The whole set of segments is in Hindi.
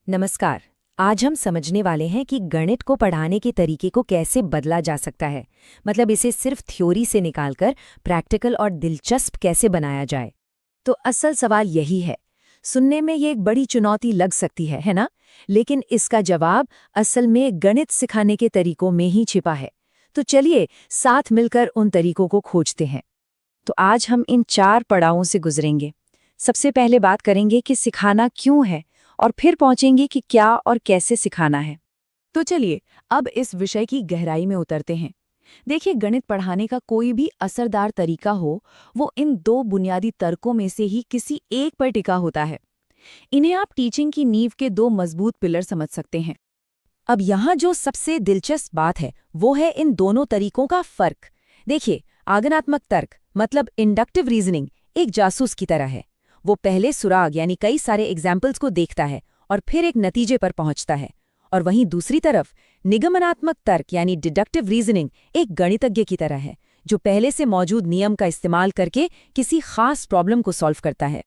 नमस्कार। आज हम समझने वाले हैं कि गणित को पढ़ाने के तरीके को कैसे बदला जा सकता है। मतलब इसे सिर्फ थ्योरी से निकालकर प्रैक्टिकल और दिलचस्प कैसे बनाया जाए। तो असल सवाल यही है। सुनने में ये एक बड़ी चुनौती लग सकती है ना? लेकिन इसका जवाब असल में गणित सिखाने के तरीकों में ही छिपा है। तो चलिए साथ मिलकर उन तरीकों को खोजते हैं। तो आज हम इन 4 पड़ावों से गुजरेंगे। सबसे पहले बात करेंगे कि सिखाना क्यों है और फिर पहुंचेंगे कि क्या और कैसे सिखाना है। तो चलिए अब इस विषय की गहराई में उतरते हैं। देखिए, गणित पढ़ाने का कोई भी असरदार तरीका हो, वो इन 2 बुनियादी तर्कों में से ही किसी एक पर टिका होता है। इन्हें आप टीचिंग की नींव के 2 मजबूत पिलर समझ सकते हैं। अब यहाँ जो सबसे दिलचस्प बात है वो है इन दोनों तरीकों का फर्क। देखिए, आगमनात्मक तर्क मतलब इंडक्टिव रीजनिंग एक जासूस की तरह है। वो पहले सुराग यानी कई सारे एग्जाम्पल्स को देखता है और फिर एक नतीजे पर पहुंचता है। और वहीं दूसरी तरफ निगमनात्मक तर्क यानी डिडक्टिव रीजनिंग एक गणितज्ञ की तरह है, जो पहले से मौजूद नियम का इस्तेमाल करके किसी खास प्रॉब्लम को सॉल्व करता है।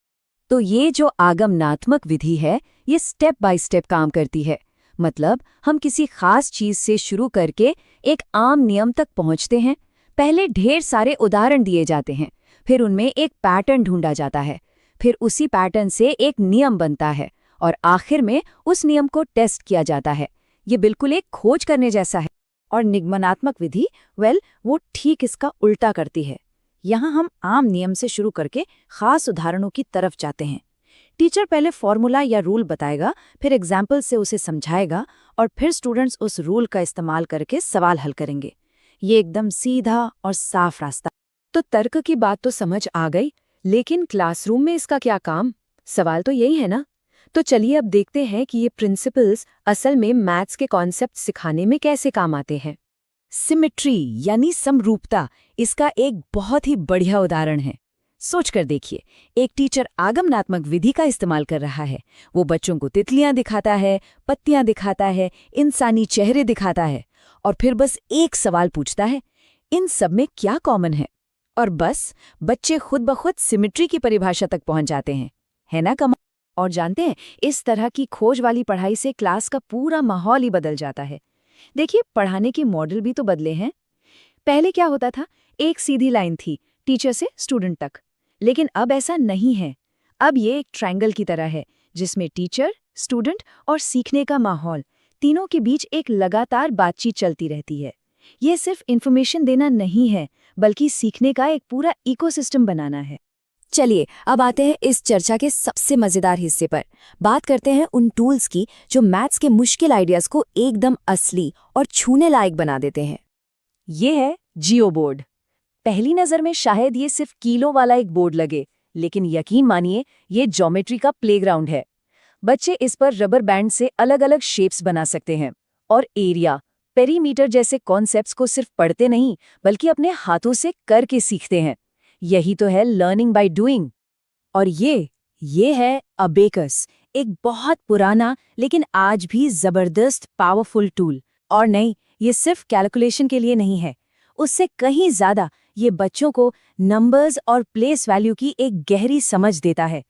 तो ये जो आगमनात्मक विधि है, ये स्टेप बाय स्टेप काम करती है। मतलब हम किसी खास चीज से शुरू करके एक आम नियम तक पहुंचते हैं। पहले ढेर सारे उदाहरण दिए जाते हैं, फिर उनमें एक पैटर्न ढूंढा जाता है, फिर उसी पैटर्न से एक नियम बनता है और आखिर में उस नियम को टेस्ट किया जाता है। ये बिल्कुल एक खोज करने जैसा है। और निगमनात्मक विधि वो ठीक इसका उल्टा करती है। यहाँ हम आम नियम से शुरू करके खास उदाहरणों की तरफ जाते हैं। टीचर पहले फॉर्मूला या रूल बताएगा, फिर एग्जाम्पल से उसे समझाएगा और फिर स्टूडेंट्स उस रूल का इस्तेमाल करके सवाल हल करेंगे। ये एकदम सीधा और साफ रास्ता। तो तर्क की बात तो समझ आ गई, लेकिन क्लासरूम में इसका क्या काम? सवाल तो यही है ना? तो चलिए अब देखते हैं कि ये प्रिंसिपल्स असल में मैथ्स के कॉन्सेप्ट सिखाने में कैसे काम आते हैं। सिमेट्री यानी समरूपता इसका एक बहुत ही बढ़िया उदाहरण है। सोचकर देखिए, एक टीचर आगमनात्मक विधि का इस्तेमाल कर रहा है। वो बच्चों को तितलियां दिखाता है, पत्तियां दिखाता है, इंसानी चेहरे दिखाता है और फिर बस एक सवाल पूछता है, इन सब में क्या कॉमन है? और बस बच्चे खुद ब खुद सिमेट्री की परिभाषा तक पहुंच जाते हैं। है ना कमाल? और जानते हैं, इस तरह की खोज वाली पढ़ाई से क्लास का पूरा माहौल ही बदल जाता है। देखिए, पढ़ाने के मॉडल भी तो बदले हैं। पहले क्या होता था, एक सीधी लाइन थी टीचर से स्टूडेंट तक। लेकिन अब ऐसा नहीं है। अब ये एक ट्रायंगल की तरह है, जिसमें टीचर, स्टूडेंट और सीखने का माहौल तीनों के बीच एक लगातार बातचीत चलती रहती है। ये सिर्फ इन्फॉर्मेशन देना नहीं है, बल्कि सीखने का एक पूरा इकोसिस्टम बनाना है। चलिए अब आते हैं इस चर्चा के सबसे मजेदार हिस्से पर। बात करते हैं उन टूल्स की जो मैथ्स के मुश्किल आइडियाज को एकदम असली और छूने लायक बना देते हैं। ये है जियो बोर्ड। पहली नजर में शायद ये सिर्फ कीलों वाला एक बोर्ड लगे, लेकिन यकीन मानिए ये ज्योमेट्री का प्लेग्राउंड है। बच्चे इस पर रबर बैंड से अलग अलग शेप्स बना सकते हैं और एरिया, पेरीमीटर जैसे कॉन्सेप्ट्स को सिर्फ पढ़ते नहीं, बल्कि अपने हाथों से करके सीखते हैं। यही तो है लर्निंग बाय डूइंग। और ये है अबेकस, एक बहुत पुराना लेकिन आज भी जबरदस्त पावरफुल टूल। और नहीं, ये सिर्फ कैलकुलेशन के लिए नहीं है। उससे कहीं ज्यादा ये बच्चों को नंबर्स और प्लेस वैल्यू की एक गहरी समझ देता है।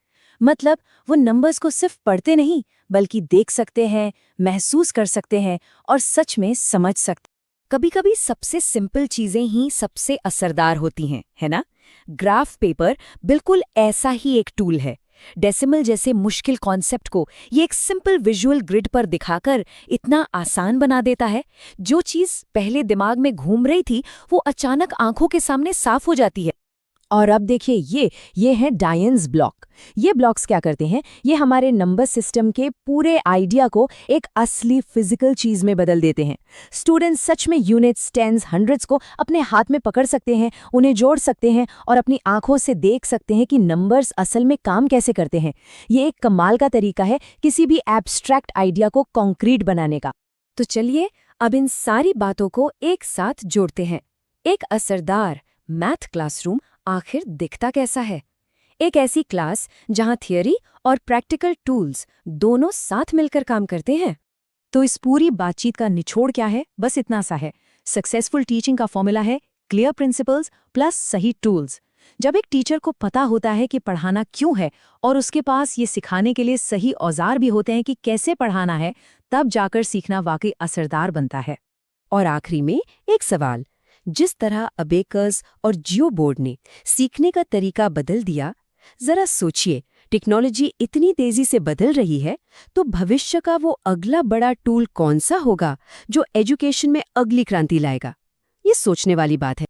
मतलब वो नंबर्स को सिर्फ पढ़ते नहीं, बल्कि देख सकते हैं, महसूस कर सकते हैं और सच में समझ सकते। कभी-कभी सबसे सिंपल चीजें ही सबसे असरदार होती हैं, है ना? ग्राफ पेपर बिल्कुल ऐसा ही एक टूल है। डेसिमल जैसे मुश्किल कॉन्सेप्ट को ये एक सिंपल विजुअल ग्रिड पर दिखाकर इतना आसान बना देता है, जो चीज पहले दिमाग में घूम रही थी वो अचानक आंखों के सामने साफ हो जाती है। और अब देखिए, ये है डायन्स ब्लॉक। ये ब्लॉक्स क्या करते हैं? ये हमारे नंबर सिस्टम के पूरे आइडिया को एक असली फिजिकल चीज में बदल देते हैं। स्टूडेंट्स सच में यूनिट्स, टेंस, हंड्रेड्स को अपने हाथ में पकड़ सकते हैं, उन्हें जोड़ सकते हैं और अपनी आंखों से देख सकते हैं कि नंबर्स असल में काम कैसे करते हैं। ये एक कमाल का तरीका है किसी भी एब्स्ट्रैक्ट आइडिया को कॉन्क्रीट बनाने का। तो चलिए अब इन सारी बातों को एक साथ जोड़ते हैं। एक असरदार मैथ क्लासरूम आखिर दिखता कैसा है? एक ऐसी क्लास जहां थियरी और प्रैक्टिकल टूल्स दोनों साथ मिलकर काम करते हैं। तो इस पूरी बातचीत का निचोड़ क्या है? बस इतना सा है। सक्सेसफुल टीचिंग का फॉर्मूला है क्लियर प्रिंसिपल्स प्लस सही टूल्स। जब एक टीचर को पता होता है कि पढ़ाना क्यों है और उसके पास ये सिखाने के लिए सही औजार भी होते हैं कि कैसे पढ़ाना है, तब जाकर सीखना वाकई असरदार बनता है। और आखिरी में एक सवाल, जिस तरह अबेकस और जियो बोर्ड ने सीखने का तरीका बदल दिया, जरा सोचिए, टेक्नोलॉजी इतनी तेजी से बदल रही है, तो भविष्य का वो अगला बड़ा टूल कौन सा होगा जो एजुकेशन में अगली क्रांति लाएगा? ये सोचने वाली बात है।